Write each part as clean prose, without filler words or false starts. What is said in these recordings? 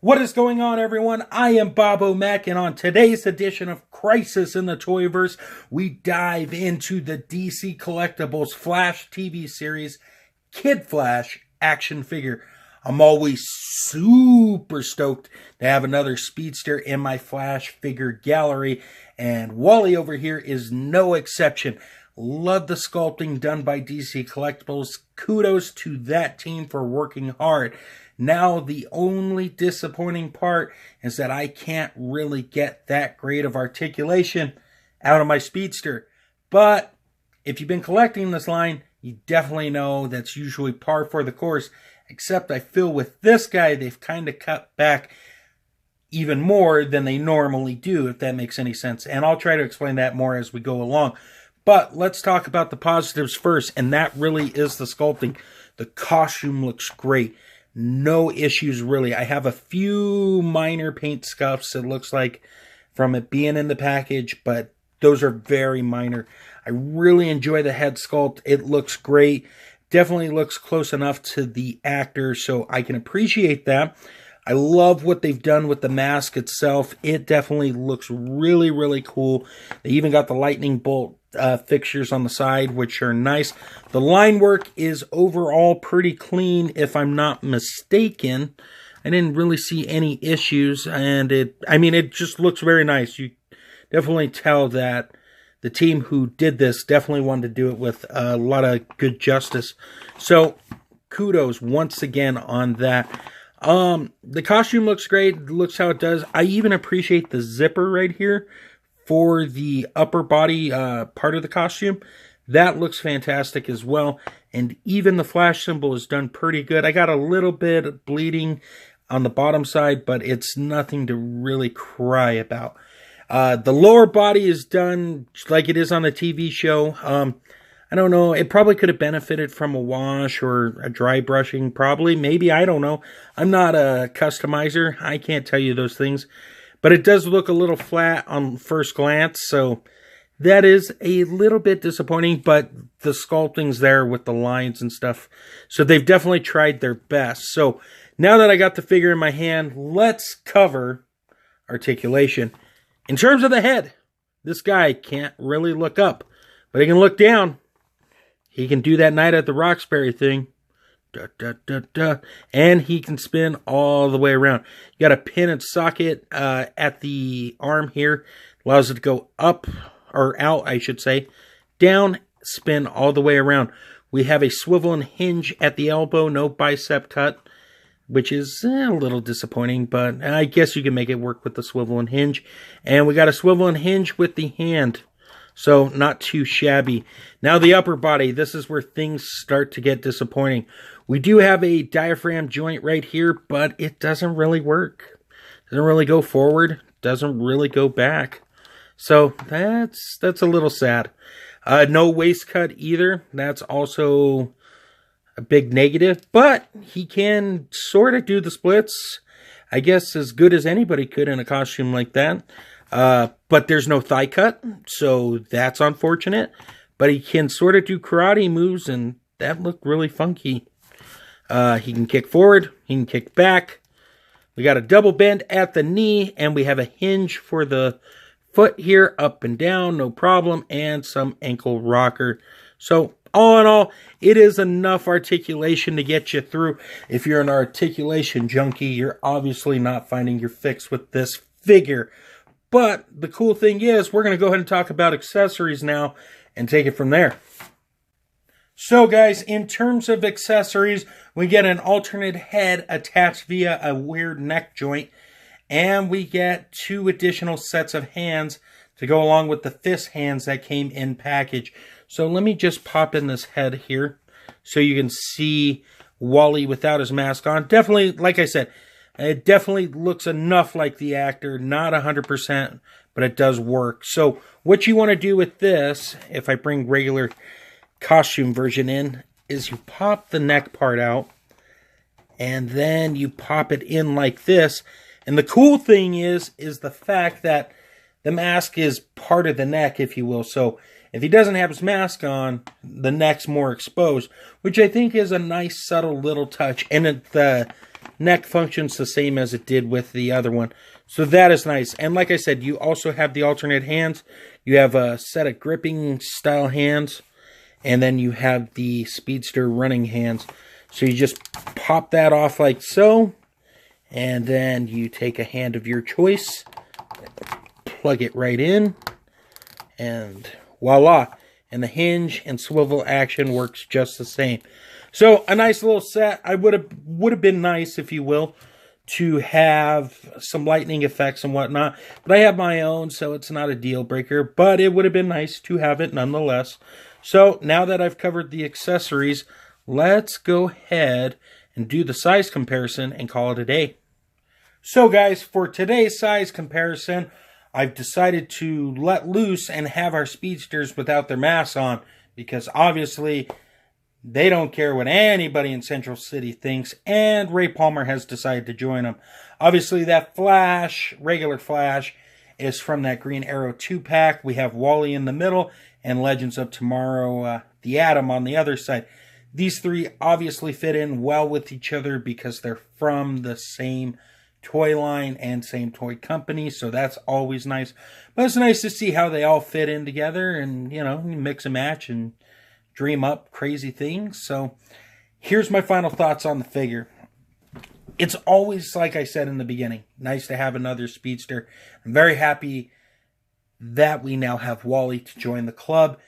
What is going on, everyone? I am Bob O'Mac, and on today's edition of Crisis in the Toyverse, we dive into the DC Collectibles Flash TV series Kid Flash action figure. I'm always super stoked to have another speedster in my Flash figure gallery, and Wally over here is no exception. Love the sculpting done by DC Collectibles. Kudos to that team for working hard. Now, the only disappointing part is that I can't really get that great of articulation out of my speedster. But if you've been collecting this line, you definitely know that's usually par for the course. Except I feel with this guy, they've kind of cut back even more than they normally do, if that makes any sense. And I'll try to explain that more as we go along. But let's talk about the positives first, and that really is the sculpting. The costume looks great. No issues, really. I have a few minor paint scuffs, it looks like, from it being in the package, but those are very minor. I really enjoy the head sculpt. It looks great. Definitely looks close enough to the actor, so I can appreciate that. I love what they've done with the mask itself. It definitely looks really, really cool. They even got the lightning bolt fixtures on the side, which are nice. The line work is overall pretty clean, if I'm not mistaken. I didn't really see any issues, and it just looks very nice. You definitely tell that the team who did this definitely wanted to do it with a lot of good justice. So kudos once again on that. The costume looks great. It looks how it does. I even appreciate the zipper right here for the upper body part of the costume. That looks fantastic as well. And even the Flash symbol is done pretty good. I got a little bit of bleeding on the bottom side, but it's nothing to really cry about. The lower body is done like it is on the TV show. I don't know. It probably could have benefited from a wash or a dry brushing. Probably. Maybe. I don't know. I'm not a customizer. I can't tell you those things. But it does look a little flat on first glance. So that is a little bit disappointing. But the sculpting's there with the lines and stuff. So they've definitely tried their best. So now that I got the figure in my hand, let's cover articulation. In terms of the head, this guy can't really look up. But he can look down. He can do that Night at the Roxbury thing. Da, da, da, da. And he can spin all the way around. You got a pin and socket at the arm here. Allows it to go up, or out, I should say. Down, spin all the way around. We have a swivel and hinge at the elbow. No bicep cut, which is a little disappointing. But I guess you can make it work with the swivel and hinge. And we got a swivel and hinge with the hand. So, not too shabby. Now, the upper body. This is where things start to get disappointing. We do have a diaphragm joint right here, but it doesn't really work. Doesn't really go forward. Doesn't really go back. So, that's a little sad. No waist cut either. That's also a big negative. But he can sort of do the splits. I guess as good as anybody could in a costume like that. But there's no thigh cut, so that's unfortunate. But he can sort of do karate moves, and that looked really funky. He can kick forward, he can kick back. We got a double bend at the knee, and we have a hinge for the foot here, up and down, no problem, and some ankle rocker. So, all in all, it is enough articulation to get you through. If you're an articulation junkie, you're obviously not finding your fix with this figure. But the cool thing is, we're going to go ahead and talk about accessories now and take it from there. So guys, in terms of accessories, we get an alternate head attached via a weird neck joint. And we get 2 additional sets of hands to go along with the fist hands that came in package. So let me just pop in this head here so you can see Wally without his mask on. Definitely, like I said, it definitely looks enough like the actor, not 100%, but it does work. So what you want to do with this, if I bring regular costume version in, is you pop the neck part out, and then you pop it in like this. And the cool thing is the fact that the mask is part of the neck, if you will. So if he doesn't have his mask on, the neck's more exposed, which I think is a nice, subtle little touch. And the neck functions the same as it did with the other one. So that is nice. And like I said, you also have the alternate hands. You have a set of gripping style hands. And then you have the speedster running hands. So you just pop that off like so. And then you take a hand of your choice. Plug it right in. And voila. And the hinge and swivel action works just the same. So a nice little set. I would have been nice, if you will, to have some lightning effects and whatnot. But I have my own, so it's not a deal breaker. But it would have been nice to have it nonetheless. So now that I've covered the accessories, let's go ahead and do the size comparison and call it a day. So guys, for today's size comparison, I've decided to let loose and have our speedsters without their masks on, because obviously they don't care what anybody in Central City thinks, and Ray Palmer has decided to join them. Obviously that Flash, regular Flash, is from that Green Arrow 2-pack. We have Wally in the middle and Legends of Tomorrow, the Atom on the other side. These three obviously fit in well with each other because they're from the same toy line and same toy company, so that's always nice. But it's nice to see how they all fit in together and, you know, mix and match and dream up crazy things. So here's my final thoughts on the figure. It's always, like I said in the beginning, nice to have another speedster. I'm very happy that we now have Wally to join the club,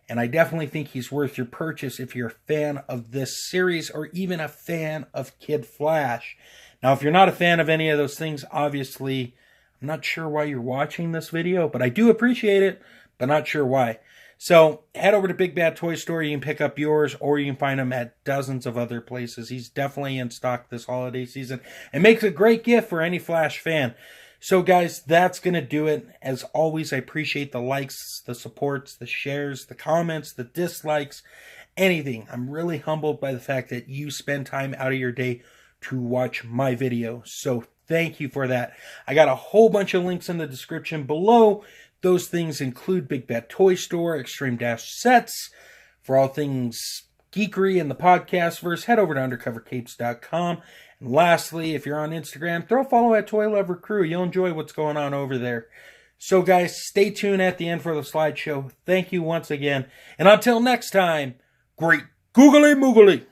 and I definitely think he's worth your purchase if you're a fan of this series or even a fan of Kid Flash. Now, if you're not a fan of any of those things, obviously, I'm not sure why you're watching this video, but I do appreciate it, but not sure why. So head over to Big Bad Toy Store. You can pick up yours, or you can find them at dozens of other places. He's definitely in stock this holiday season and makes a great gift for any Flash fan. So guys, that's going to do it. As always, I appreciate the likes, the supports, the shares, the comments, the dislikes, anything. I'm really humbled by the fact that you spend time out of your day to watch my video. So thank you for that. I got a whole bunch of links in the description below. Those things include Big Bad Toy Store, Extreme Dash Sets. For all things geekery in the podcast verse, head over to undercovercapes.com. And lastly, if you're on Instagram, throw a follow at Toy Lover Crew. You'll enjoy what's going on over there. So guys, stay tuned at the end for the slideshow. Thank you once again. And until next time, great googly moogly.